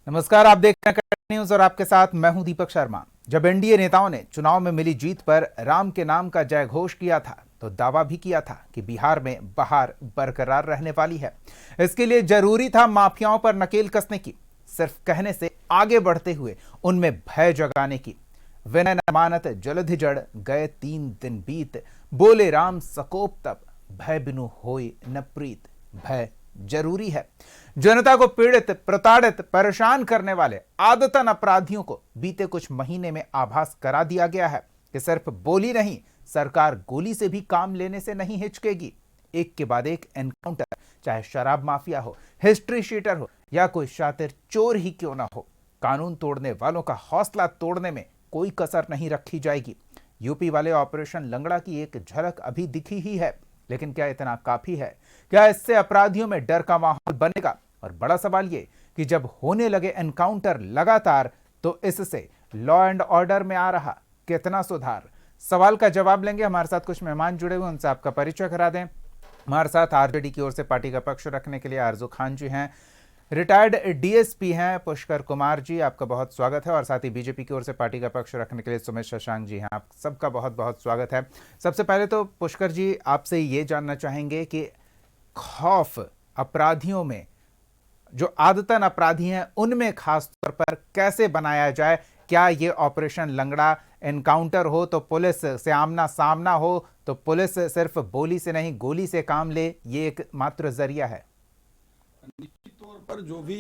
नमस्कार, आप देख रहे हैं कट न्यूज और आपके साथ मैं हूं दीपक शर्मा। जब एनडीए नेताओं ने चुनाव में मिली जीत पर राम के नाम का जय घोष किया था तो दावा भी किया था कि बिहार में बहार बरकरार रहने वाली है। इसके लिए जरूरी था माफियाओं पर नकेल कसने की, सिर्फ कहने से आगे बढ़ते हुए उनमें भय जगाने की। विनय न मानत जलधि जड़ गए 3 दिन बीत, बोले राम सकोप तब भय बिनु होय न प्रीत। भय जरूरी है। जनता को पीड़ित, प्रताड़ित, परेशान करने वाले आदतन अपराधियों को बीते कुछ महीने में आभास करा दिया गया है कि सिर्फ बोली नहीं, सरकार गोली से भी काम लेने से नहीं हिचकेगी। एक के बाद एक एनकाउंटर, चाहे शराब माफिया हो, हिस्ट्री शीटर हो या कोई शातिर चोर ही क्यों ना हो, कानून तोड़ने वालों का हौसला तोड़ने में कोई कसर नहीं रखी जाएगी। यूपी वाले ऑपरेशन लंगड़ा की एक झलक अभी दिखी ही है, लेकिन क्या इतना काफी है? क्या इससे अपराधियों में डर का माहौल बनेगा? और बड़ा सवाल ये कि जब होने लगे एनकाउंटर लगातार, तो इससे लॉ एंड ऑर्डर में आ रहा कितना सुधार? सवाल का जवाब लेंगे। हमारे साथ कुछ मेहमान जुड़े हुए, उनसे आपका परिचय करा दें। हमारे साथ आरजेडी की ओर से पार्टी का पक्ष रखने के लिए आरजू खान जी हैं, रिटायर्ड डीएसपी हैं पुष्कर कुमार जी, आपका बहुत स्वागत है। और साथ ही बीजेपी की ओर से पार्टी का पक्ष रखने के लिए सुमित शशांक जी हैं, आप सबका बहुत बहुत स्वागत है। सबसे पहले तो पुष्कर जी, आपसे ये जानना चाहेंगे कि खौफ अपराधियों में, जो आदतन अपराधी हैं उनमें खास तौर पर कैसे बनाया जाए? क्या ये ऑपरेशन लंगड़ा एनकाउंटर हो तो पुलिस से आमना सामना हो, तो पुलिस सिर्फ बोली से नहीं गोली से काम ले, ये एक मात्र जरिया है? निश्चित तौर पर जो भी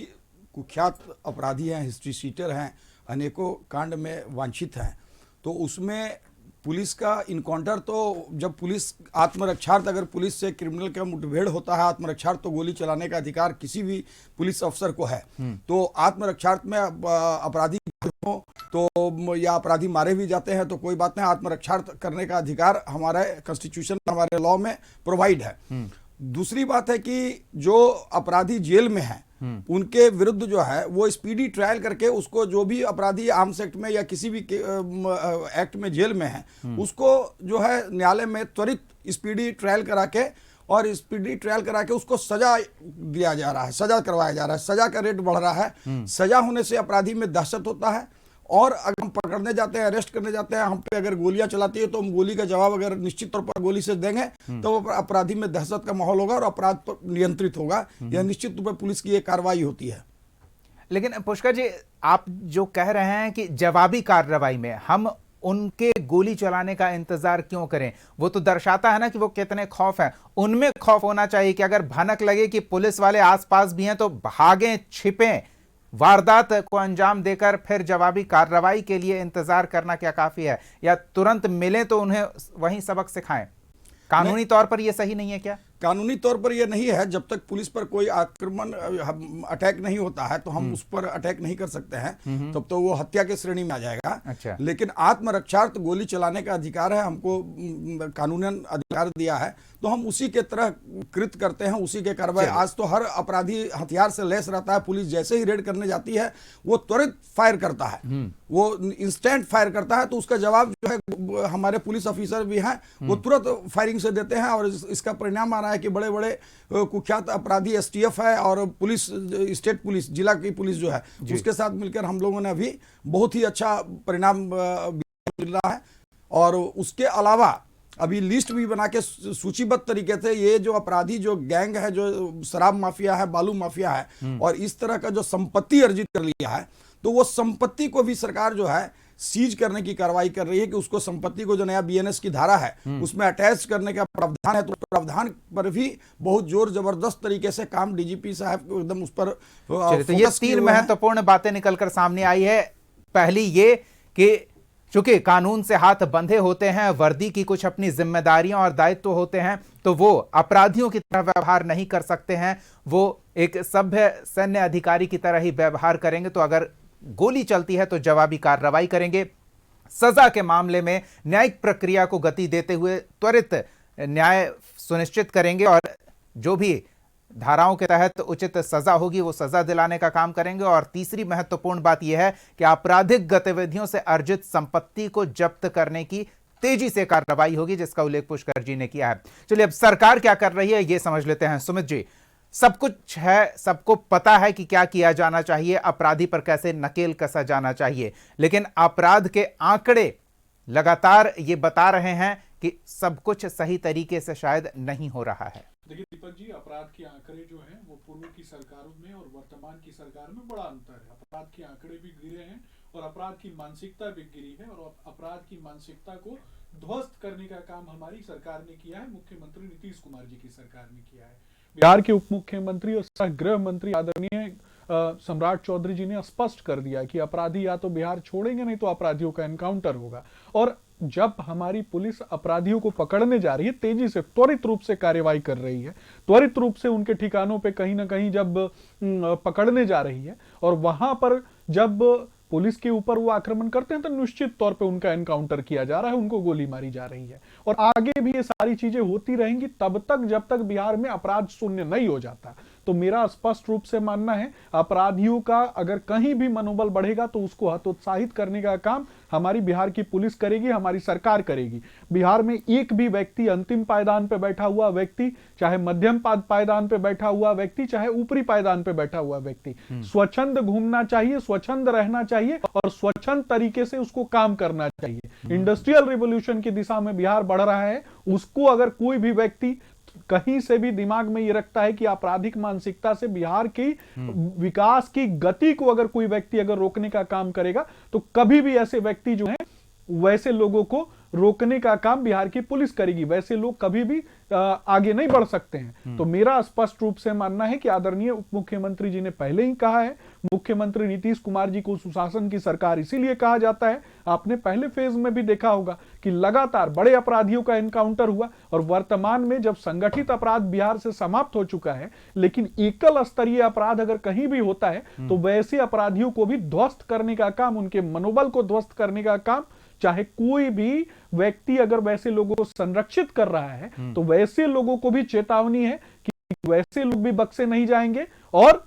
कुख्यात अपराधी हैं, हिस्ट्री शीटर हैं, अनेकों कांड में वांछित हैं, तो उसमें पुलिस का इनकाउंटर, तो जब पुलिस आत्मरक्षार्थ, अगर पुलिस से क्रिमिनल का मुठभेड़ होता है आत्मरक्षार्थ, तो गोली चलाने का अधिकार किसी भी पुलिस अफसर को है। तो आत्मरक्षार्थ में अपराधी हो तो या अपराधी मारे भी जाते हैं तो कोई बात नहीं, आत्मरक्षार्थ करने का अधिकार हमारे कॉन्स्टिट्यूशन, हमारे लॉ में प्रोवाइड है। दूसरी बात है कि जो अपराधी जेल में हैं उनके विरुद्ध जो है वो स्पीडी ट्रायल करके उसको, जो भी अपराधी आर्म्स एक्ट में या किसी भी एक्ट में जेल में है, उसको जो है न्यायालय में त्वरित स्पीडी ट्रायल करा के, और स्पीडी ट्रायल करा के उसको सजा दिया जा रहा है, सजा करवाया जा रहा है। सजा का रेट बढ़ रहा है। सजा होने से अपराधी में दहशत होता है, और अगर हम पकड़ने जाते हैं, अरेस्ट करने जाते हैं, हम पे अगर गोलियां चलाती है तो हम गोली का जवाब अगर निश्चित तौर पर गोली से देंगे तो अपराधी में दहशत का माहौल होगा और अपराध पर नियंत्रित होगा। यह निश्चित रूप से पुलिस की एक कार्रवाई होती है। लेकिन पुष्कर जी, आप जो कह रहे हैं कि जवाबी कार्रवाई में हम उनके गोली चलाने का इंतजार क्यों करें, वो तो दर्शाता है ना कि वो कितने खौफ हैं। उनमें खौफ होना चाहिए कि अगर भनक लगे कि पुलिस वाले आसपास भी हैं तो भागें, छिपें, वारदात को अंजाम देकर फिर जवाबी कार्रवाई के लिए इंतजार करना क्या काफी है? या तुरंत मिले तो उन्हें वहीं सबक सिखाएं? कानूनी तौर पर यह सही नहीं है क्या? कानूनी तौर पर यह नहीं है। जब तक पुलिस पर कोई आक्रमण, अटैक नहीं होता है तो हम उस पर अटैक नहीं कर सकते हैं, तब तो वो हत्या के श्रेणी में आ जाएगा। अच्छा। लेकिन आत्मरक्षार्थ गोली चलाने का अधिकार है, हमको कानूनन अधिकार दिया है, तो हम उसी के तरह कृत करते हैं, उसी के कार्रवाई। आज तो हर अपराधी हथियार से लैस रहता है। पुलिस जैसे ही रेड करने जाती है वो त्वरित फायर करता है, वो इंस्टेंट फायर करता है। तो उसका जवाब जो है हमारे पुलिस ऑफिसर भी हैं वो तुरंत फायरिंग से देते हैं, और इसका परिणाम आ रहा है कि बड़े बड़े कुख्यात अपराधी एसटीएफ है और पुलिस, स्टेट पुलिस, जिला की पुलिस जो है, उसके साथ मिलकर हम लोगों ने अभी बहुत ही अच्छा परिणाम मिल रहा है। और उसके अलावा अभी लिस्ट भी बना के सूचीबद्ध तरीके से ये जो अपराधी, जो गैंग है, जो शराब माफिया है, बालू माफिया है, और इस तरह का जो संपत्ति अर्जित कर लिया है, तो वो संपत्ति को भी सरकार जो है सीज करने की कार्रवाई कर रही है कि उसको, संपत्ति को जो नया बीएनएस की धारा है उसमें अटैच करने का प्रावधान है। तो प्रावधान पर भी बहुत जोर जबरदस्त तरीके से काम डीजीपी साहब को एकदम उस पर तो ये 3 महत्वपूर्ण बातें निकलकर सामने आई है। पहली ये कि चूंकि कानून से हाथ बंधे होते हैं, वर्दी की कुछ अपनी जिम्मेदारियां और दायित्व होते हैं, तो वो अपराधियों की तरह व्यवहार नहीं कर सकते हैं। वो एक सभ्य सैन्य अधिकारी की तरह ही व्यवहार करेंगे। तो अगर गोली चलती है तो जवाबी कार्रवाई करेंगे। सजा के मामले में न्यायिक प्रक्रिया को गति देते हुए त्वरित न्याय सुनिश्चित करेंगे, और जो भी धाराओं के तहत उचित सजा होगी वो सजा दिलाने का काम करेंगे। और तीसरी महत्वपूर्ण बात यह है कि आपराधिक गतिविधियों से अर्जित संपत्ति को जब्त करने की तेजी से कार्रवाई होगी, जिसका उल्लेख पुष्कर जी ने किया है। चलिए अब सरकार क्या कर रही है ये समझ लेते हैं। सुमित जी, सब कुछ है, सबको पता है कि क्या किया जाना चाहिए, अपराधी पर कैसे नकेल कसा जाना चाहिए, लेकिन अपराध के आंकड़े लगातार ये बता रहे हैं कि सब कुछ सही तरीके से शायद नहीं हो रहा है। देखिए दीपक जी, अपराध के आंकड़े जो हैं वो पूर्व की सरकारों में और वर्तमान की सरकार में बड़ा अंतर है। अपराध के आंकड़े भी गिरे हैं और अपराध की मानसिकता भी गिरी है, और अपराध की मानसिकता को ध्वस्त करने का काम हमारी सरकार ने किया है, मुख्यमंत्री नीतीश कुमार जी की सरकार ने किया है। बिहार के उप मुख्यमंत्री और सह गृह मंत्री आदरणीय सम्राट चौधरी जी ने स्पष्ट कर दिया कि अपराधी या तो बिहार छोड़ेंगे, नहीं तो अपराधियों का एनकाउंटर होगा। और जब हमारी पुलिस अपराधियों को पकड़ने जा रही है, तेजी से त्वरित रूप से कार्रवाई कर रही है, त्वरित रूप से उनके ठिकानों पे कहीं ना कहीं जब पकड़ने जा रही है, और वहां पर जब पुलिस के ऊपर वो आक्रमण करते हैं तो निश्चित तौर पे उनका एनकाउंटर किया जा रहा है, उनको गोली मारी जा रही है। और आगे भी ये सारी चीजें होती रहेंगी तब तक जब तक बिहार में अपराध शून्य नहीं हो जाता। तो मेरा स्पष्ट रूप से मानना है, अपराधियों का अगर कहीं भी मनोबल बढ़ेगा तो उसको हतोत्साहित करने का काम हमारी बिहार की पुलिस करेगी, हमारी सरकार करेगी। बिहार में एक भी व्यक्ति, अंतिम पायदान पे बैठा हुआ व्यक्ति, चाहे मध्यम पायदान पे बैठा हुआ व्यक्ति, चाहे ऊपरी पायदान पे बैठा हुआ व्यक्ति, स्वच्छंद घूमना चाहिए, स्वच्छंद रहना चाहिए और स्वच्छंद तरीके से उसको काम करना चाहिए। इंडस्ट्रियल रिवोल्यूशन की दिशा में बिहार बढ़ रहा है, उसको अगर कोई भी व्यक्ति कहीं से भी दिमाग में ये रखता है कि आपराधिक मानसिकता से बिहार की विकास की गति को अगर कोई व्यक्ति अगर रोकने का काम करेगा, तो कभी भी ऐसे व्यक्ति जो हैं वैसे लोगों को रोकने का काम बिहार की पुलिस करेगी। वैसे लोग कभी भी आगे नहीं बढ़ सकते हैं। तो मेरा स्पष्ट रूप से मानना है कि आदरणीय उप मुख्यमंत्री जी ने पहले ही कहा है, मुख्यमंत्री नीतीश कुमार जी को सुशासन की सरकार इसीलिए कहा जाता है। आपने पहले फेज में भी देखा होगा कि लगातार बड़े अपराधियों का एनकाउंटर हुआ, और वर्तमान में जब संगठित अपराध बिहार से समाप्त हो चुका है, लेकिन एकल स्तरीय अपराध अगर कहीं भी होता है तो वैसे अपराधियों को भी ध्वस्त करने का काम, उनके मनोबल को ध्वस्त करने का काम, चाहे कोई भी व्यक्ति अगर वैसे लोगों को संरक्षित कर रहा है तो वैसे लोगों को भी चेतावनी है कि वैसे लोग भी बख्शे नहीं जाएंगे और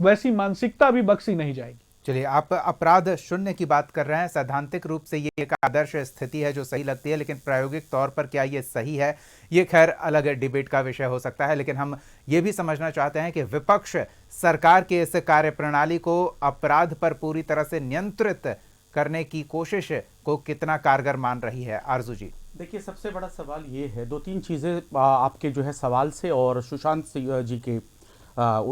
वैसी मानसिकता भी बख्शी नहीं जाएगी। चलिए, आप अपराध शून्य की बात कर रहे हैं। सैद्धांतिक रूप से ये एक आदर्श स्थिति है जो सही लगती है, लेकिन प्रायोगिक तौर पर क्या ये सही है, ये खैर अलग डिबेट का विषय हो सकता है। लेकिन हम ये भी समझना चाहते हैं कि विपक्ष सरकार के इस कार्यप्रणाली को अपराध पर पूरी तरह से नियंत्रित करने की कोशिश को कितना कारगर मान रही है। आरजू जी, देखिए, सबसे बड़ा सवाल ये है, दो तीन चीज़ें आपके जो है सवाल से और सुशांत जी के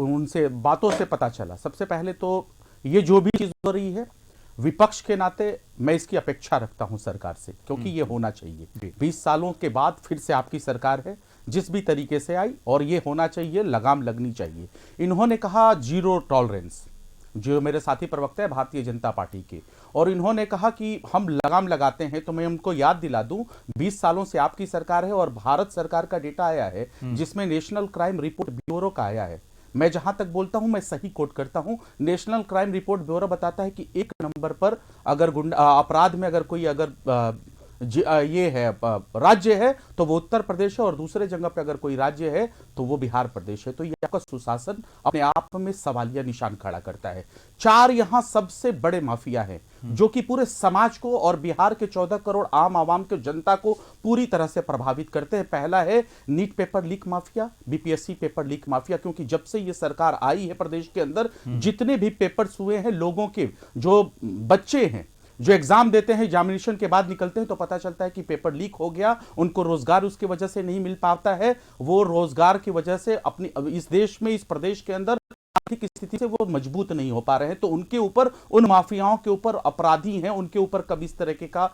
उनसे बातों से पता चला। सबसे पहले तो ये जो भी चीज़ हो रही है, विपक्ष के नाते मैं इसकी अपेक्षा रखता हूं सरकार से, क्योंकि ये होना चाहिए। 20 सालों के बाद फिर से आपकी सरकार है, जिस भी तरीके से आई, और ये होना चाहिए, लगाम लगनी चाहिए। इन्होंने कहा जीरो टॉलरेंस, जो मेरे साथी प्रवक्ता है भारतीय जनता पार्टी के, और इन्होंने कहा कि हम लगाम लगाते हैं। तो मैं उनको याद दिला दूं, 20 सालों से आपकी सरकार है और भारत सरकार का डेटा आया है जिसमें नेशनल क्राइम रिपोर्ट ब्यूरो का आया है। मैं जहां तक बोलता हूं, मैं सही कोट करता हूं, नेशनल क्राइम रिपोर्ट ब्यूरो बताता है कि 1 नंबर पर अगर अपराध में अगर कोई ये है राज्य है तो वो उत्तर प्रदेश है, और दूसरे जगह पे अगर कोई राज्य है तो वो बिहार प्रदेश है। तो ये आपका सुशासन अपने आप में सवालिया निशान खड़ा करता है। 4 यहां सबसे बड़े माफिया हैं जो कि पूरे समाज को और बिहार के 14 करोड़ आम आवाम के जनता को पूरी तरह से प्रभावित करते हैं। पहला है NEET paper leak mafia, BPSC paper leak mafia, क्योंकि जब से ये सरकार आई है प्रदेश के अंदर जितने भी पेपर्स हुए हैं, लोगों के जो बच्चे हैं जो एग्जाम देते हैं, एग्जामिनेशन के बाद निकलते हैं तो पता चलता है कि पेपर लीक हो गया, उनको रोजगार उसकी वजह से नहीं मिल पाता है, वो रोजगार की वजह से अपनी इस देश में, इस प्रदेश के अंदर आर्थिक स्थिति से वो मजबूत नहीं हो पा रहे हैं। तो उनके ऊपर, उन माफियाओं के ऊपर, अपराधी हैं उनके ऊपर कब इस तरह का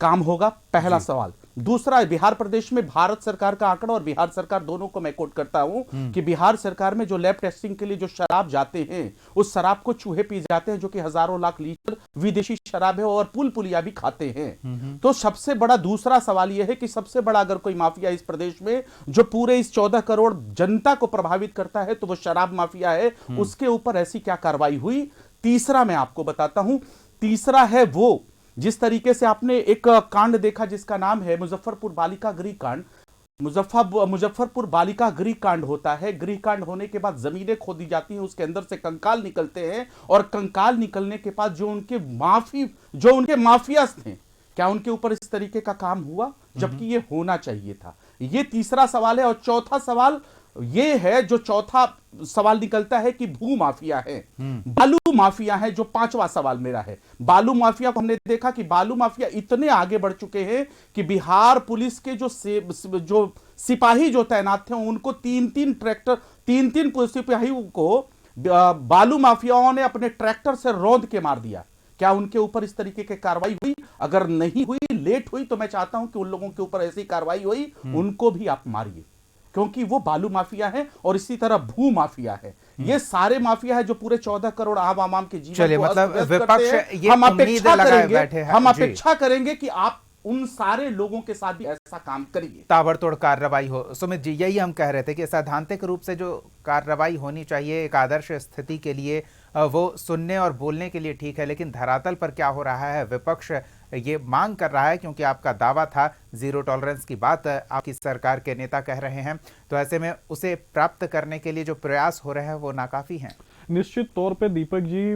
काम होगा, पहला सवाल। दूसरा, बिहार प्रदेश में भारत सरकार का आंकड़ा और बिहार सरकार दोनों को मैं कोट करता हूं कि बिहार सरकार में जो लैब टेस्टिंग के लिए जो शराब जाते हैं, उस शराब को चूहे पी जाते हैं, जो कि हजारों लाख लीटर विदेशी शराब है, और पुल पुलिया भी खाते हैं। तो सबसे बड़ा दूसरा सवाल यह है कि सबसे बड़ा अगर कोई माफिया इस प्रदेश में जो पूरे इस 14 करोड़ जनता को प्रभावित करता है तो वो शराब माफिया है। उसके ऊपर ऐसी क्या कार्रवाई हुई? तीसरा मैं आपको बताता हूं, तीसरा है वो जिस तरीके से आपने एक कांड देखा जिसका नाम है मुजफ्फरपुर बालिका गृह कांड। मुजफ्फरपुर बालिका गृह कांड होता है। गृह कांड होने के बाद जमीनें खोदी जाती हैं, उसके अंदर से कंकाल निकलते हैं, और कंकाल निकलने के बाद जो उनके माफियाज थे, क्या उनके ऊपर इस तरीके का काम हुआ? जबकि ये होना चाहिए था। ये तीसरा सवाल है। और चौथा सवाल, ये है जो चौथा सवाल निकलता है कि भू माफिया है, बालू माफिया है, जो पांचवा सवाल मेरा है। बालू माफिया को हमने देखा कि बालू माफिया इतने आगे बढ़ चुके हैं कि बिहार पुलिस के जो सिपाही जो तैनात थे उनको तीन ट्रैक्टर, तीन सिपाहियों को बालू माफियाओं ने अपने ट्रैक्टर से रौंद के मार दिया। क्या उनके ऊपर इस तरीके की कार्रवाई हुई? अगर नहीं हुई, लेट हुई, तो मैं चाहता हूं कि उन लोगों के ऊपर ऐसी कार्रवाई हुई, उनको भी आप मारिए, क्योंकि वो बालू माफिया है और इसी तरह भू माफिया है। ये सारे माफिया है जो पूरे 14 करोड़ आवाम के जीवन को मतलब अस्त-व्यस्त विपक्ष करते हैं। ये उम्मीद लगाए बैठे हैं। हम जी। अपेक्षा करेंगे कि आप उन सारे लोगों के साथ भी ऐसा काम करिए, ताबड़तोड़ कार्रवाई हो। सुमित जी, यही हम कह रहे थे कि सैद्धांतिक रूप से जो कार्रवाई होनी चाहिए एक आदर्श स्थिति के लिए, वो सुनने और बोलने के लिए ठीक है, लेकिन धरातल पर क्या हो रहा है? विपक्ष ये मांग कर रहा है, क्योंकि आपका दावा था जीरो टॉलरेंस की बात आपकी सरकार के नेता कह रहे हैं, तो ऐसे में उसे प्राप्त करने के लिए जो प्रयास हो रहे हैं वो नाकाफी हैं। निश्चित तौर पे दीपक जी,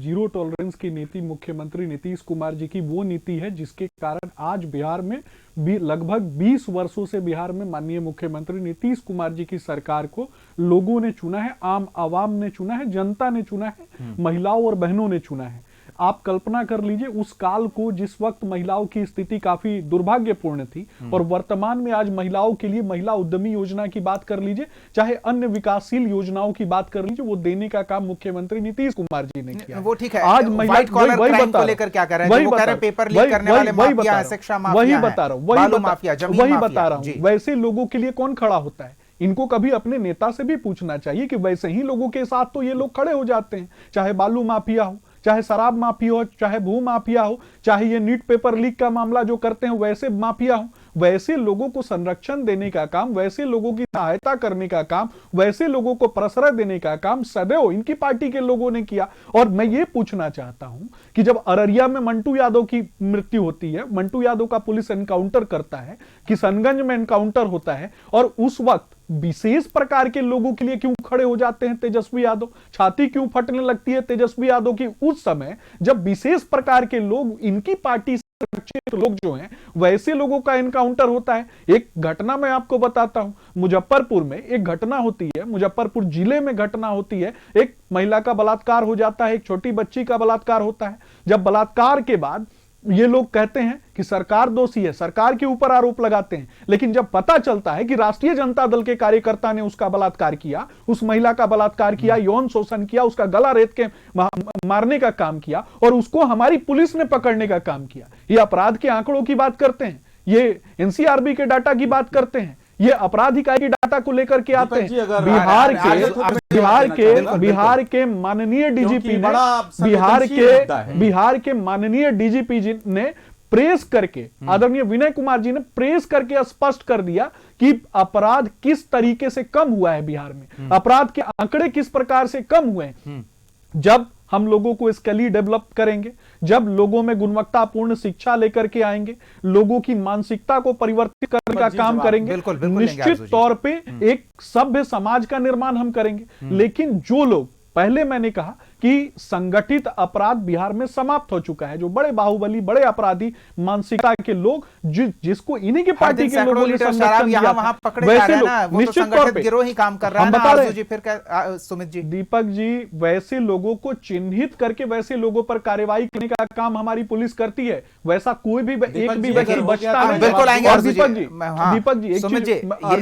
जीरो टॉलरेंस की नीति मुख्यमंत्री नीतीश कुमार जी की वो नीति है जिसके कारण आज बिहार में भी लगभग 20 वर्षों से बिहार में माननीय मुख्यमंत्री नीतीश कुमार जी की सरकार को लोगों ने चुना है, आम आवाम ने चुना है, जनता ने चुना है, महिलाओं और बहनों ने चुना है। आप कल्पना कर लीजिए उस काल को जिस वक्त महिलाओं की स्थिति काफी दुर्भाग्यपूर्ण थी, और वर्तमान में आज महिलाओं के लिए महिला उद्यमी योजना की बात कर लीजिए, चाहे अन्य विकासशील योजनाओं की बात कर लीजिए, वो देने का काम मुख्यमंत्री नीतीश कुमार जी ने किया। वो ठीक है, आज व्हाइट कॉलर क्राइम को लेकर क्या कर रहे हैं? वो कह रहे हैं पेपर लीक करने वाले माफिया हैं, शिक्षा माफिया हैं, वही बता रहा हूं, वही बता रहा हूं। वैसे लोगों के लिए कौन खड़ा होता है? इनको कभी अपने नेता से भी पूछना चाहिए कि वैसे ही लोगों के साथ तो ये लोग खड़े हो जाते हैं, चाहे बालू माफिया हो, चाहे शराब माफिया हो, चाहे भू माफिया हो, चाहे ये नीट पेपर लीक का मामला जो करते हैं वैसे माफिया हो। वैसे लोगों को संरक्षण देने का काम, वैसे लोगों की सहायता करने का काम, वैसे लोगों को प्रश्रय देने का काम सदैव इनकी पार्टी के लोगों ने किया। और मैं ये पूछना चाहता हूं कि जब अररिया में मंटू यादव की मृत्यु होती है, मंटू यादव का पुलिस एनकाउंटर करता है, किशनगंज में एनकाउंटर होता है, और उस वक्त विशेष प्रकार के लोगों के लिए क्यों खड़े हो जाते हैं तेजस्वी यादव? छाती क्यों फटने लगती है तेजस्वी यादव की उस समय जब विशेष प्रकार के लोग, इनकी पार्टी सुरक्षित लोग जो हैं, वैसे लोगों का एनकाउंटर होता है? एक घटना मैं आपको बताता हूं, मुजफ्फरपुर में एक घटना होती है, मुजफ्फरपुर जिले में घटना होती है, एक महिला का बलात्कार हो जाता है, एक छोटी बच्ची का बलात्कार होता है। जब बलात्कार के बाद ये लोग कहते हैं कि सरकार दोषी है, सरकार के ऊपर आरोप लगाते हैं, लेकिन जब पता चलता है कि राष्ट्रीय जनता दल के कार्यकर्ता ने उसका बलात्कार किया, उस महिला का बलात्कार किया, यौन शोषण किया, उसका गला रेत के मारने का काम किया, और उसको हमारी पुलिस ने पकड़ने का काम किया। ये अपराध के आंकड़ों की बात करते हैं, ये एनसीआरबी के डाटा की बात करते हैं, ये अपराध इकाई की डाटा को लेकर के आते हैं। बिहार के माननीय डीजीपी ने, बिहार के माननीय डीजीपी जी ने प्रेस करके, आदरणीय विनय कुमार जी ने प्रेस करके स्पष्ट कर दिया कि अपराध किस तरीके से कम हुआ है बिहार में, अपराध के आंकड़े किस प्रकार से कम हुए हैं। जब हम लोगों को स्किल डेवलप करेंगे, जब लोगों में गुणवत्तापूर्ण शिक्षा लेकर के आएंगे, लोगों की मानसिकता को परिवर्तित करने का काम करेंगे, निश्चित तौर पे एक सभ्य समाज का निर्माण हम करेंगे। लेकिन जो लोग, पहले मैंने कहा कि संगठित अपराध बिहार में समाप्त हो चुका है, जो बड़े बाहुबली, बड़े अपराधी मानसिकता के लोग, जिसको इन्हीं की पार्टी के लोगों ने संरक्षण दिया, वैसे लोग निश्चित तौर पे गिरोह ही काम कर रहा है। बता रहे हैं सुमित जी, दीपक जी, वैसे लोगों को चिन्हित करके वैसे लोगों पर कार्रवाई करने का काम हमारी पुलिस करती है। वैसा कोई भी एक भी व्यक्ति बचता नहीं। बिल्कुल आएंगे दीपक जी, सुमित जी,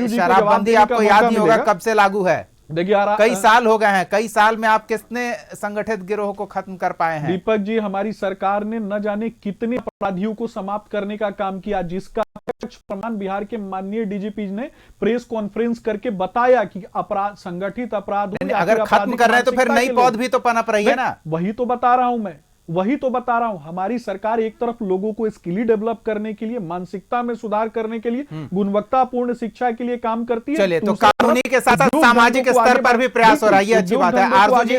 शराबबंदी आपको याद नहीं होगा कब से लागू है? देखिए, कई साल हो गए हैं, कई साल में आप कितने संगठित गिरोह को खत्म कर पाए हैं? दीपक जी, हमारी सरकार ने न जाने कितने अपराधियों को समाप्त करने का काम किया, जिसका प्रमाण बिहार के माननीय डीजीपी ने प्रेस कॉन्फ्रेंस करके बताया कि अपराध, संगठित अपराध अगर खत्म कर रहे हैं तो फिर नई पौध भी तो पनप रही है ना। वही तो बता रहा हूं मैं, वही तो बता रहा हूं। हमारी सरकार एक तरफ लोगों को स्किल डेवलप करने के लिए, मानसिकता में सुधार करने के लिए, गुणवत्तापूर्ण शिक्षा के लिए काम करती है। चलिए, तो कानूनी के साथ साथ सामाजिक स्तर पर भी प्रयास हो रहा है, ये अच्छी बात है। आरजू जी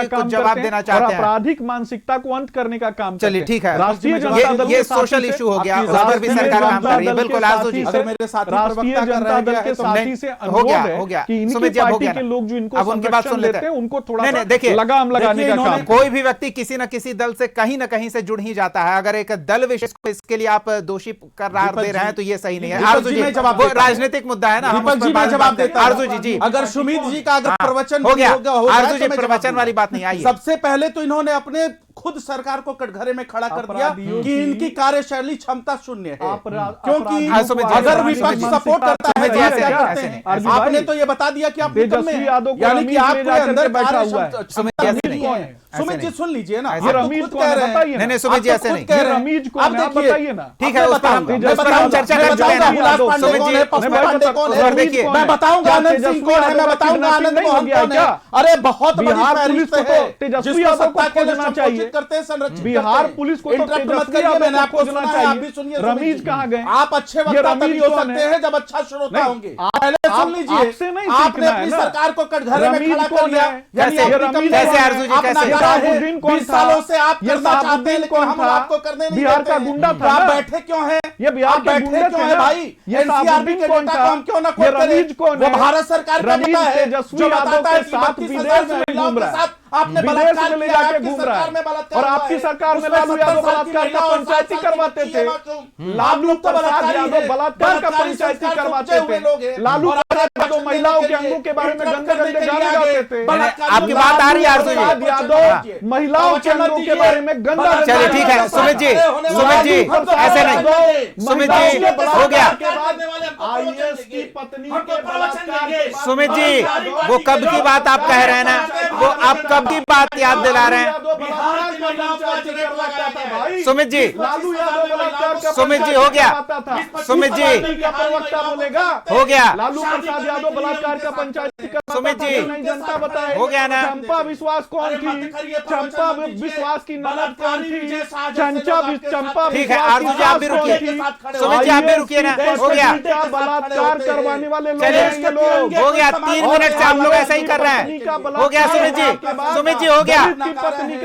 कुछ जवाब देना चाहते हैं? आपराधिक मानसिकता को अंत करने का काम। चलिए, ठीक है, राष्ट्रीय जनता दल ये सोशल इशू हो गया, उस पर भी सरकार काम कर रही है। बिल्कुल आरजू जी, राष्ट्रीय जनता दल के साथी से अनुरोध है कि इनकी पार्टी के लोग जो इनको संरक्षण देते हैं उनको थोड़ा लगाम लगाने का काम। कोई भी व्यक्ति किसी न किसी दल से कहीं न कहीं से जुड़ ही जाता है। अगर एक दल विशेष को इसके लिए आप दोषी करार दे रहे हैं तो ये सही नहीं है। आरजू जी, वो राजनीतिक मुद्दा है ना, दीपक जी मैं जवाब देता आरजू जी जी अगर सुमित जी का अगर प्रवचन हो गया, हो जाए आरजू तो जी मैं जवाब प्रवचन दूंगा। वाली बात नहीं आई। सबसे पहले तो इन्होंने अपने खुद सरकार को कटघरे में खड़ा कर दिया अपराधियों कि इनकी कार्यशैली क्षमता शून्य है, क्योंकि सुमित जी, अगर सुमित विपक्ष जी, सपोर्ट करता है सुमित जी, तो ऐसे क्या नहीं, करते ऐसे हैं? नहीं, अर्जुन आपने भाई, तो ये बता दिया कि आप विपक्ष में तेजस्वी हैं। यादव को यानी रमीज कि ले आपके जाकर अंदर के बैठा कार्य हुआ है। क्षमता सुमित जी, ऐसे नहीं नहीं, है। ऐसे सुमित जी नहीं। सुन लीजिए ना, ऐसे आप तो रमीज खुद कौन कह है? रहे हैं। बताइए ना। नहीं, नहीं, सुमित जी, आप तो ऐसे खुद नहीं। कह ये रहे हैं। रमीज कौन आप है? आप देखिए, बताइए ना। ठीक है, मैं उस पर हम बताऊंगा, उस पर हम चर्चा कर चुके हैं ना। हुलास पांडे सुमित कौन जी, है, पशु पांडे कौन है, और देखिए, मैं बताऊंगा आनंद सिंह कौन है, मैं बताऊंगा आनंद मोहन कौन है। अरे बहुत बड़ी बिहार फहरिस्त पुलिस को है, तो तेजस्वी जिसको यादव को सत्ता के लिए खोजना संकोचित चाहिए। करते हैं, संरक्षित बिहार करते हैं। पुलिस को तो इंटरप्ट मत तेजस्वी करिए, यादव मैंने को आपको खोजना सुना है, आप भी चाहिए। सुनिए। रमीज सुमित जी, कहाँ गए? आप अच्छे ये वक्ता रमीज तभी हो कौन सकते है? हैं जब अच्छा श्रोता नहीं, होंगे। पहले सुन लीजिए, आपसे नहीं आपने सीखना है अपनी ना। सरकार को कटघरे में रमीज खड़ा कर कौन लिया, है? यानी कैसे? अपनी ये कमी रमीज नहीं कैसे है, आरजू जी, अपना कैसे? करा है। साबुद्दीन कौन 20 था? सालों से आप ये करना चाहते हैं, साबुद्दीन लेकिन कौन हम था? आपको करने नहीं बिहार देते का हैं। गुंडा तो था आप ना? बैठे क्यों हैं? ये बिहार आप के बैठे गुंडे क्यों थे हैं ना? भाई? ये एनसीआरबी साबुद्दीन के कौन डेटा था? को हम क्यों ना ये कोट करें? रमीज कौन वो है? भारत सरकार का रमीज डेटा है तेजस्वी जो यादव बताता है के कि साथ 32,000 विदेश में महिलाओं घूम के रहा है। साथ आपने विदेश बलात्कार में ले किया है, जाके आपकी घूम सरकार रहा में है। बलात्कार और हुआ आपकी है। सरकार में उसमें लालू 70 यादव साल की बलात्कार का महिला और 60 पंचायती साल की करवाते बच्ची है थे। मासूम। लालू आप लोग तो प्रसाद बलात्कारी यादव हैं। बलात्कार का बलात्कारी पंचायती संस्कार से करवाते उपजे हुए लोग थे। हैं। लालू और प्रसाद आज यादव महिलाओं के अंगों के बारे में गंदे गंदे गाने गाते थे। आपकी बात आ रही है आरजू जी? प्रसाद यादव महिलाओं के अंगों के बारे में गंदा गंदा चलिए ठीक है, सुमित जी, सुमित जी, ऐसे नहीं। सुमित जी, हो गया। आईएएस की पत्नी के बलात्कार के बाद सुमित जी, वो कब की बात आप कह रहे हैं ना, वो आप कब की बात याद दिला रहे हैं? सुमित जी, लालू यादव बलात्कार का सुमित जी, हो गया। सुमित जी, का प्रवक्ता बोलेगा हो गया। लालू प्रसाद यादव बलात्कार का पंचायती करवाता सुमित था जी, कि नहीं, जनता बताए। हो गया ना? चंपा विश्वास कौन थी? चंपा विश्वास की ननद कौन थी? चंपा ठीक है, विश्वास आरजू जी, आप भी की सास रुकिए। कौन थी? सुमित जी, आप भी रुकिए ना। IAS हो गया। का बलात्कार करवाने वाले लोग चलिए, हैं ये लोग। हो गया। 3 मिनट से आप लोग ऐसा ही कर रहे हैं। हो गया सुमित जी, सुमित जी, हो गया।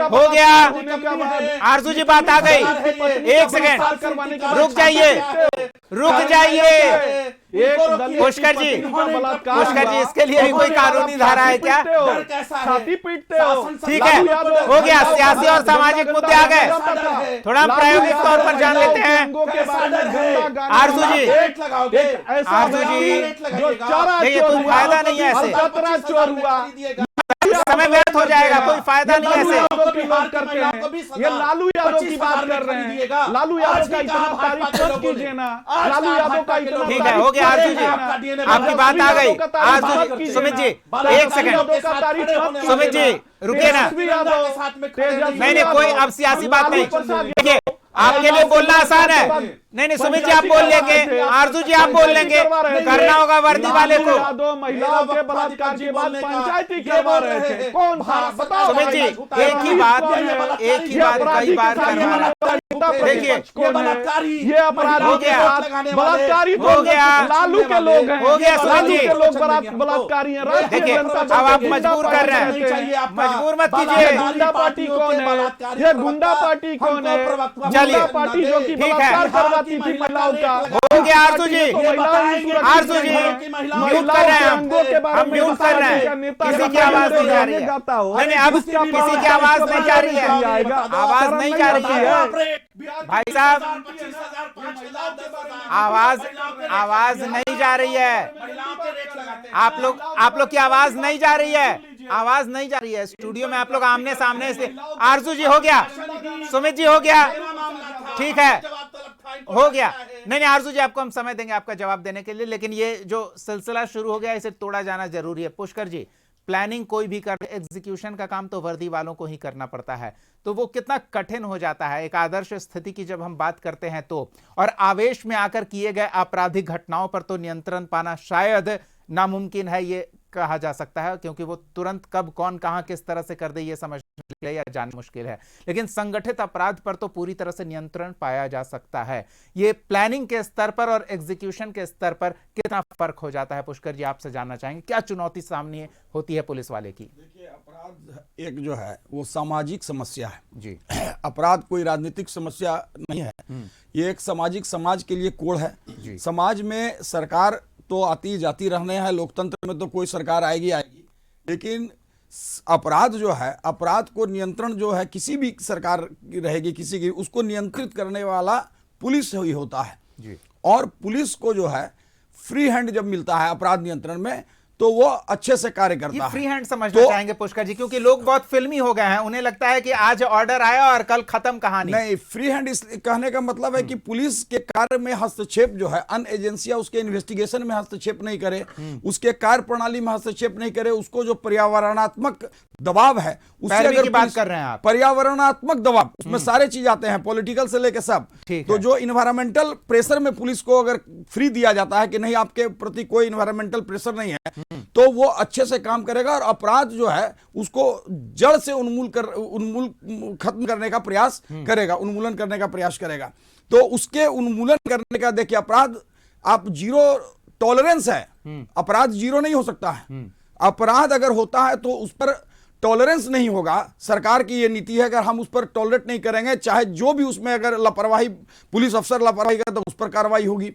हो गया। आरजू जी, बात आ गई। एक सेकेंड, रुक जाइए, रुक जाइए। पुष्कर जी, पुष्कर जी, इसके लिए भी कोई कानूनी धारा है क्या? छाती पीटते हो। ठीक है, हो गया। सियासी और सामाजिक मुद्दे आ गए, थोड़ा हम प्रायोगिक तौर पर जान लेते हैं। आरजू जी, आरजू जी, देखिए, कोई फायदा नहीं है ऐसे, चोर हुआ, समय व्यर्थ हो जाएगा, कोई फायदा नहीं है लालू ऐसे। यादव की बात करते हैं। ये लालू यादव की बात कर रहे हैं। लालू यादव का इतना तारीफ मत कीजिए ना। लालू यादव का इतना ठीक है, हो गया आरजू जी, आपकी बात आ गई। आरजू जी, सुमित जी, एक सेकंड, सुमित जी, रुकिए ना। नहीं नहीं, कोई अब सियासी बात नहीं। देखिए, आपके लिए बोलना आसान है। नहीं नहीं, सुमित जी, आप बोल लेंगे, आरजू जी, आप बोल लेंगे, करना होगा वर्दी वाले को। महिलाओं के बलात्कार के बाद पंचायती करवा रहे थे, कौन था बताओ। सुमित जी, एक ही बात कई बार करवाना। देखिए, ये अपराध हो गया। बलात्कारी हो गया। लालू के लोग हैं। हो गया सुमित लालू जी। के लोग बलात्कारी हैं। राष्ट्रीय देखिए, जनता अब दल आप के मजबूर कर रहे हैं, मजबूर मत कीजिए। गुंडा पार्टी कौन है? ये गुंडा पार्टी कौन है? चलिए, गुंडा पार्टी जो कि ठीक है। बलात्कार करवाती थी महिलाओं का। हो गया आरजू जी, आरजू जी, म्यूट कर रहे हैं हम म्यूट कर रहे हैं। किसी की आवाज नहीं जा रही है। नहीं नहीं, अब किसी की आवाज नहीं जा रही है, आवाज नहीं जा रही है भाई साहब, आवाज नहीं जा रही है। आप लोग की आवाज नहीं जा रही है, आवाज नहीं जा रही है। स्टूडियो में आप लोग आमने सामने से। आरजू जी, हो गया। सुमित जी, हो गया। ठीक है, हो गया। नहीं नहीं, आरजू जी, आपको हम समय देंगे आपका जवाब देने के लिए, लेकिन ये जो सिलसिला शुरू हो गया, इसे तोड़ा जाना जरूरी है। पुष्कर जी, प्लानिंग कोई भी कर, एग्जीक्यूशन का काम तो वर्दी वालों को ही करना पड़ता है, तो वो कितना कठिन हो जाता है एक आदर्श स्थिति की जब हम बात करते हैं तो। और आवेश में आकर किए गए आपराधिक घटनाओं पर तो नियंत्रण पाना शायद नामुमकिन है, ये कहा जा सकता है, क्योंकि वो तुरंत कब कौन कहां किस तरह से कर दे ये समझ या जानना मुश्किल है। लेकिन संगठित अपराध पर तो पूरी तरह से नियंत्रण पाया जा सकता है। ये प्लानिंग के स्तर पर और एग्जीक्यूशन के स्तर पर कितना फर्क हो जाता है? पुष्कर जी, आपसे जानना चाहेंगे, क्या चुनौती सामने होती है पुलिस वाले की? देखिए, अपराध एक जो है वो सामाजिक समस्या है जी। अपराध कोई राजनीतिक समस्या नहीं है, ये एक सामाजिक, समाज के लिए कोड है। समाज में सरकार तो आती जाती रहने हैं, लोकतंत्र में तो कोई सरकार आएगी, लेकिन अपराध जो है, अपराध को नियंत्रण जो है किसी भी सरकार की रहेगी, किसी की, उसको नियंत्रित करने वाला पुलिस ही होता है जी। और पुलिस को जो है फ्री हैंड जब मिलता है अपराध नियंत्रण में, तो वो अच्छे से कार्य करता ये है। फ्री हैंड समझना चाहेंगे पुष्कर जी, क्योंकि लोग बहुत फिल्मी हो गए हैं, उन्हें लगता है कि आज ऑर्डर आया और कल खत्म कहानी। नहीं, फ्री हैंड इस कहने का मतलब है कि पुलिस के कार्य में हस्तक्षेप जो है, अन्य एजेंसियां उसके इन्वेस्टिगेशन में हस्तक्षेप नहीं करे, उसके कार्य प्रणाली में हस्तक्षेप नहीं करे, उसको जो पर्यावरणात्मक दबाव है उससे पैरवी अगर की बात पुलिस- कर रहे हैं आप। पर्यावरणात्मक दबाव, उसमें सारे चीज आते हैं, पॉलिटिकल से लेकर सब। ठीक तो है। जो इन्वायरमेंटल प्रेशर में पुलिस को अगर फ्री दिया जाता है कि नहीं आपके प्रति कोई इन्वायरमेंटल प्रेशर नहीं है, तो वो अच्छे से काम करेगा और अपराध जो है उसको जड़ से उन्मूल खत्म करने का प्रयास करेगा, उन्मूलन करने का प्रयास करेगा। तो उसके उन्मूलन करने का, देखिए अपराध आप जीरो टॉलरेंस है, अपराध जीरो नहीं हो सकता है। अपराध अगर होता है तो उस पर टॉलरेंस नहीं होगा। सरकार की ये नीति है, अगर हम उस पर टॉलरेट नहीं करेंगे, चाहे जो भी उसमें अगर लापरवाही, पुलिस अफसर लापरवाही करे तो उस पर कार्रवाई होगी।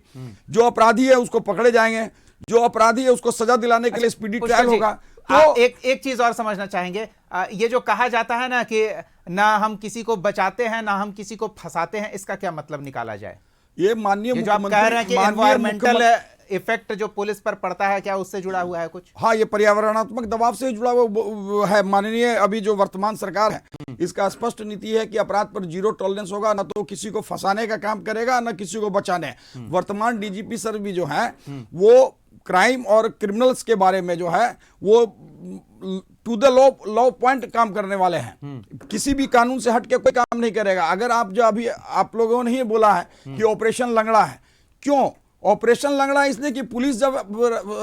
जो अपराधी है उसको पकड़े जाएंगे, जो अपराधी है उसको सजा दिलाने के लिए स्पीडी पुष्कर ट्रायल जी, होगा। तो तो एक चीज और समझना चाहेंगे, ये जो कहा जाता है ना कि ना हम किसी को बचाते हैं ना हम किसी को फंसाते हैं, इसका क्या मतलब निकाला जाए? ये माननीय ये जो आप कह रहे हैं कि माननीय एनवायरमेंटल इफेक्ट जो पुलिस पर पड़ता है, क्या उससे जुड़ा हुआ है कुछ? हाँ, ये पर्यावरणात्मक दबाव से जुड़ा हुआ है। माननीय अभी जो वर्तमान सरकार है, इसका स्पष्ट नीति है कि अपराध पर जीरो टॉलरेंस होगा, न तो किसी को फंसाने का काम करेगा न किसी को बचाने। वर्तमान डीजीपी सर भी जो है वो क्राइम और क्रिमिनल्स के बारे में जो है वो टू द लॉ पॉइंट काम करने वाले हैं। किसी भी कानून से हट के कोई काम नहीं करेगा। अगर आप जो अभी आप लोगों ने ही बोला है कि ऑपरेशन लंगड़ा है, क्यों ऑपरेशन लंगड़ा है? इसलिए कि पुलिस जब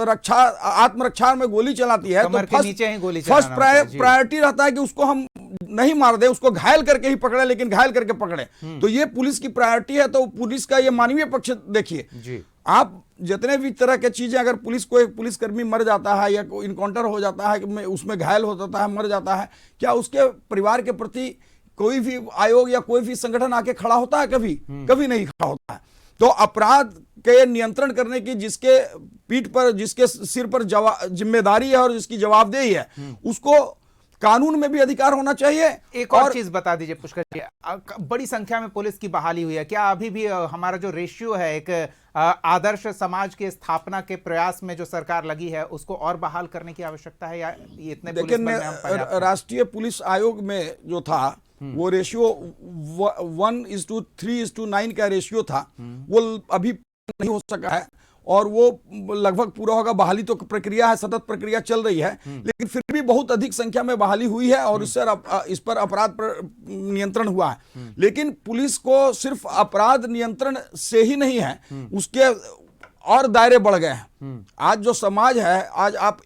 रक्षा आत्मरक्षा में गोली चलाती है कमर तो के नीचे ही गोली फर्स्ट चलाना होता है, जी। प्रायोरिटी रहता है कि उसको हम नहीं मार दे, उसको घायल करके ही पकड़े, लेकिन घायल करके पकड़े। तो ये पुलिस की प्रायोरिटी है। तो पुलिस का ये मानवीय पक्ष देखिए जी। आप, जितने भी तरह के चीजें, अगर पुलिस को एक पुलिसकर्मी मर जाता है या इनकाउंटर हो जाता है, उसमें घायल हो जाता है, मर जाता है, क्या उसके परिवार के प्रति कोई भी आयोग या कोई भी संगठन आके खड़ा होता है? कभी कभी नहीं खड़ा होता है। तो अपराध के नियंत्रण करने की जिसके पीठ पर, जिसके सिर पर जिम्मेदारी है और जिसकी जवाबदेही है, उसको कानून में भी अधिकार होना चाहिए। एक और चीज बता दीजिए पुष्कर जी, बड़ी संख्या में पुलिस की बहाली हुई है, क्या अभी भी हमारा जो रेशियो है एक आदर्श समाज की स्थापना के प्रयास में जो सरकार लगी है उसको और बहाल करने की आवश्यकता है, या ये इतने पुलिस बल में हम पर्याप्त हैं? राष्ट्रीय पुलिस आयोग में जो था वो रेशियो 1:3:9 का रेशियो था, वो अभी नहीं हो सका है और वो लगभग पूरा होगा। बहाली तो प्रक्रिया है, सतत प्रक्रिया चल रही है, लेकिन फिर भी बहुत अधिक संख्या में बहाली हुई है और इस पर अपराध पर नियंत्रण हुआ है। लेकिन पुलिस को सिर्फ अपराध नियंत्रण से ही नहीं है, उसके और दायरे बढ़ गए हैं। आज जो समाज है, आज आप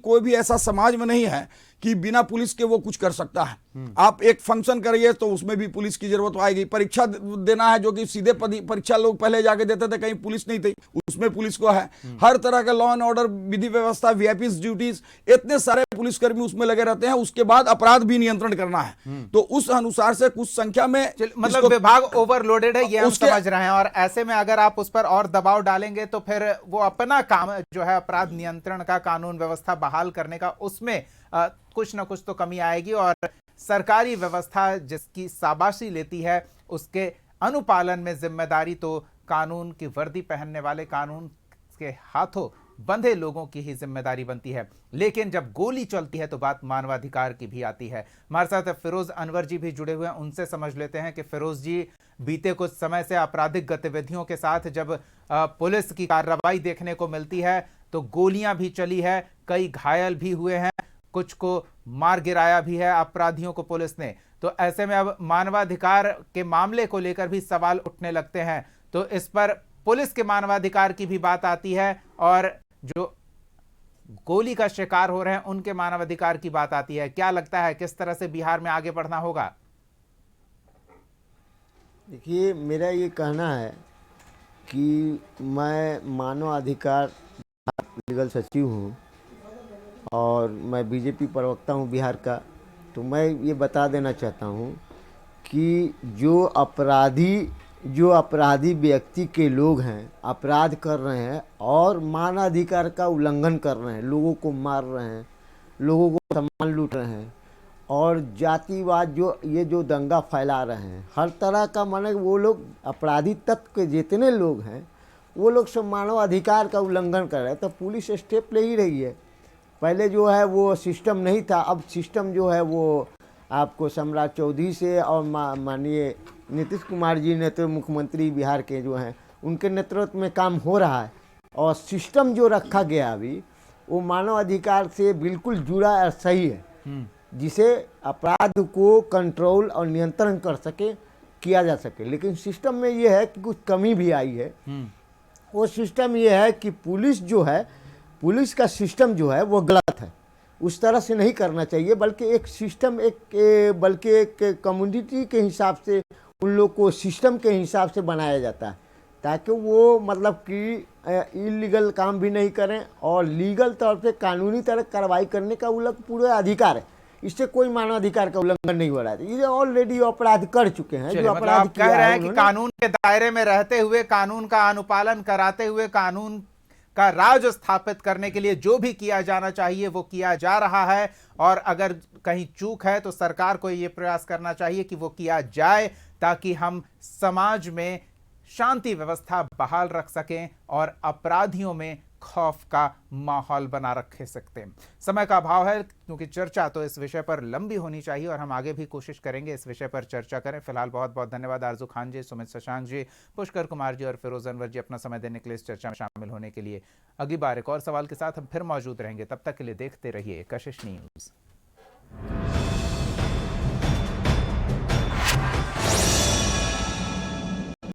कोई भी ऐसा समाज में नहीं है कि बिना पुलिस के वो कुछ कर सकता है। आप एक फंक्शन करिए तो उसमें भी पुलिस की जरूरत आएगी। परीक्षा देना है, जो कि सीधे परीक्षा लोग पहले जाके देते थे, कहीं पुलिस नहीं थी, उसमें पुलिस को है। हर तरह का लॉ एंड ऑर्डर, विधि व्यवस्था, वीआईपी ड्यूटीज, इतने सारे पुलिसकर्मी उसमें लगे रहते हैं। उसके बाद अपराध भी नियंत्रण करना है, तो उस अनुसार से कुछ संख्या में मतलब विभाग ओवरलोडेड है, ये हम समझ रहे हैं। और ऐसे में अगर आप उस पर और दबाव डालेंगे तो फिर वो अपना काम जो है अपराध नियंत्रण का, कानून व्यवस्था बहाल करने का, उसमें कुछ ना कुछ तो कमी आएगी। और सरकारी व्यवस्था जिसकी शाबाशी लेती है उसके अनुपालन में जिम्मेदारी तो कानून की वर्दी पहनने वाले, कानून के हाथों बंधे लोगों की ही जिम्मेदारी बनती है। लेकिन जब गोली चलती है तो बात मानवाधिकार की भी आती है। हमारे साथ फिरोज अनवर जी भी जुड़े हुए हैं, उनसे समझ लेते हैं कि फिरोज जी, बीते कुछ समय से आपराधिक गतिविधियों के साथ जब पुलिस की कार्रवाई देखने को मिलती है तो गोलियां भी चली है, कई घायल भी हुए हैं, कुछ को मार गिराया भी है अपराधियों को पुलिस ने। तो ऐसे में अब मानवाधिकार के मामले को लेकर भी सवाल उठने लगते हैं। तो इस पर पुलिस के मानवाधिकार की भी बात आती है और जो गोली का शिकार हो रहे हैं उनके मानवाधिकार की बात आती है। क्या लगता है किस तरह से बिहार में आगे बढ़ना होगा? देखिए, मेरा ये कहना है कि मैं मानवाधिकार लीगल सचिव हूँ और मैं बीजेपी प्रवक्ता हूँ बिहार का। तो मैं ये बता देना चाहता हूँ कि जो अपराधी व्यक्ति के लोग हैं, अपराध कर रहे हैं और मानवाधिकार का उल्लंघन कर रहे हैं, लोगों को मार रहे हैं, लोगों को सामान लूट रहे हैं और जातिवाद जो दंगा फैला रहे हैं, हर तरह का, माने वो लोग अपराधी तत्व के जितने लोग हैं वो लोग सब मानवाधिकार का उल्लंघन कर रहे हैं। तो पुलिस स्टेप ले ही रही है पहले जो है वो सिस्टम नहीं था, अब सिस्टम जो है वो आपको सम्राट चौधरी से और माननीय नीतीश कुमार जी नेतृत्व मुख्यमंत्री बिहार के जो हैं उनके नेतृत्व में काम हो रहा है। और सिस्टम जो रखा गया अभी वो मानव अधिकार से बिल्कुल जुड़ा और सही है, जिसे अपराध को कंट्रोल और नियंत्रण कर सके, किया जा सके। लेकिन सिस्टम में ये है कि कुछ कमी भी आई है। वो सिस्टम ये है कि पुलिस जो है, पुलिस का सिस्टम जो है वो गलत है, उस तरह से नहीं करना चाहिए, बल्कि एक सिस्टम बल्कि एक कम्युनिटी के हिसाब से उन लोग को सिस्टम के हिसाब से बनाया जाता है, ताकि वो मतलब कि इलीगल काम भी नहीं करें और लीगल तौर पे कानूनी तरह कार्रवाई करने का उन लोग पूरे अधिकार है। इससे कोई मानवाधिकार का उल्लंघन नहीं हो रहा है। ये ऑलरेडी अपराध कर चुके हैं, जो अपराध आप कह रहे हैं कि कानून के दायरे में रहते हुए, कानून का अनुपालन कराते हुए, कानून का राज स्थापित करने के लिए जो भी किया जाना चाहिए वो किया जा रहा है, और अगर कहीं चूक है तो सरकार को ये प्रयास करना चाहिए कि वो किया जाए, ताकि हम समाज में शांति व्यवस्था बहाल रख सकें और अपराधियों में खौफ का माहौल बना रखे सकते हैं। समय का अभाव है, क्योंकि चर्चा तो इस विषय पर लंबी होनी चाहिए और हम आगे भी कोशिश करेंगे इस विषय पर चर्चा करें। फिलहाल बहुत बहुत धन्यवाद आरजू खान जी, सुमित शशांक जी, पुष्कर कुमार जी और फिरोज अनवर जी अपना समय देने के लिए, इस चर्चा में शामिल होने के लिए। अगली बार एक और सवाल के साथ हम फिर मौजूद रहेंगे। तब तक के लिए देखते रहिए कशिश न्यूज।